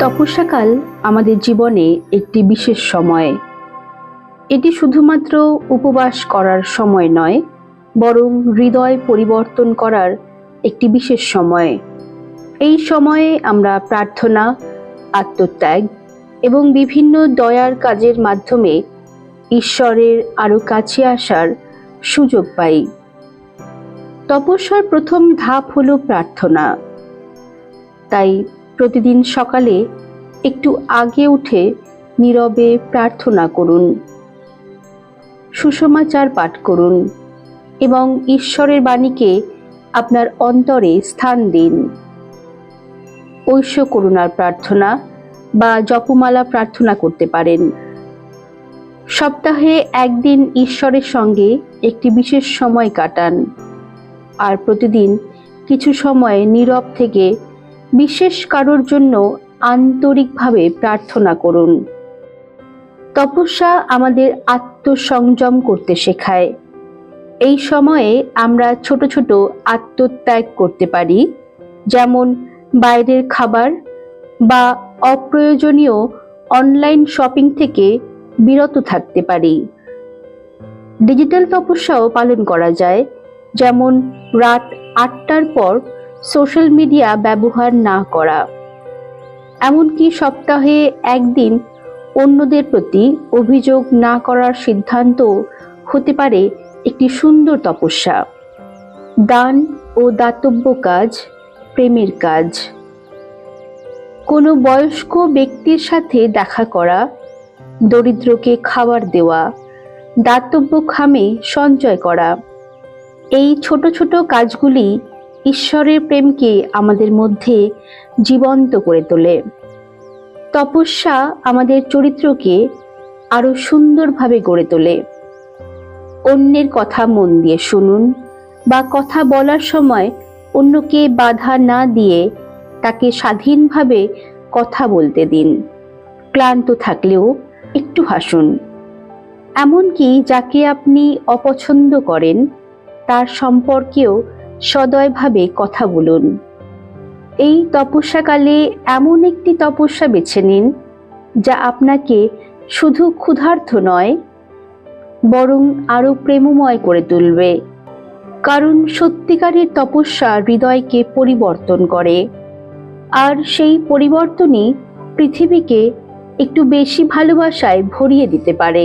তপস্যাকাল আমাদের জীবনে একটি বিশেষ সময়। এটি শুধুমাত্র উপবাস করার সময় নয়, বরং হৃদয় পরিবর্তন করার একটি বিশেষ সময়। এই সময়ে আমরা প্রার্থনা, আত্মত্যাগ এবং বিভিন্ন দয়ার কাজের মাধ্যমে ঈশ্বরের আরো কাছে আসার সুযোগ পাই। তপস্যার প্রথম ধাপ হলো প্রার্থনা। তাই প্রতিদিন সকালে একটু আগে উঠে নীরবে প্রার্থনা করুন, সুসমাচার পাঠ করুন এবং ঈশ্বরের বাণীকে আপনার অন্তরে স্থান দিন। ঐশ্য করুণার প্রার্থনা বা জপমালা প্রার্থনা করতে পারেন। সপ্তাহে একদিন ঈশ্বরের সঙ্গে একটি বিশেষ সময় কাটান, আর প্রতিদিন কিছু সময় নীরব থেকে বিশেষ কারোর জন্য আন্তরিকভাবে প্রার্থনা করুন। তপস্যা আমাদের আত্মসংযম করতে শেখায়। এই সময়ে আমরা ছোট ছোট আত্মত্যাগ করতে পারি, যেমন বাইরের খাবার বা অপ্রয়োজনীয় অনলাইন শপিং থেকে বিরত থাকতে পারি। ডিজিটাল তপস্যাও পালন করা যায়, যেমন রাত 8টার পর সোশ্যাল মিডিয়া ব্যবহার না করা। এমনকি সপ্তাহে একদিন অন্যদের প্রতি অভিযোগ না করার সিদ্ধান্ত হতে পারে একটি সুন্দর তপস্যা। দান ও দাতব্য কাজ প্রেমের কাজ। কোনো বয়স্ক ব্যক্তির সাথে দেখা করা, দরিদ্রকে খাবার দেওয়া, দাতব্য খামে সঞ্চয় করা, এই ছোট ছোট কাজগুলি ঈশ্বরের প্রেমকে আমাদের মধ্যে জীবন্ত করে তোলে। তপস্যা আমাদের চরিত্রকে আরো সুন্দরভাবে গড়ে তোলে। অন্যের কথা মন দিয়ে শুনুন, বা কথা বলার সময় অন্যকে বাধা না দিয়ে তাকে স্বাধীনভাবে কথা বলতে দিন। ক্লান্ত থাকলেও একটু হাসুন। এমনকি যাকে আপনি অপছন্দ করেন তার সম্পর্কেও সদয়ভাবে কথা বলুন। এই তপস্যাকালে এমন একটি তপস্যা বেছে নিন যা আপনাকে শুধু ক্ষুধার্ত নয়, বরং আরো প্রেমময় করে তুলবে। কারণ সত্যিকারের তপস্যা হৃদয়কে পরিবর্তন করে, আর সেই পরিবর্তনই পৃথিবীকে একটু বেশি ভালোবাসায় ভরিয়ে দিতে পারে।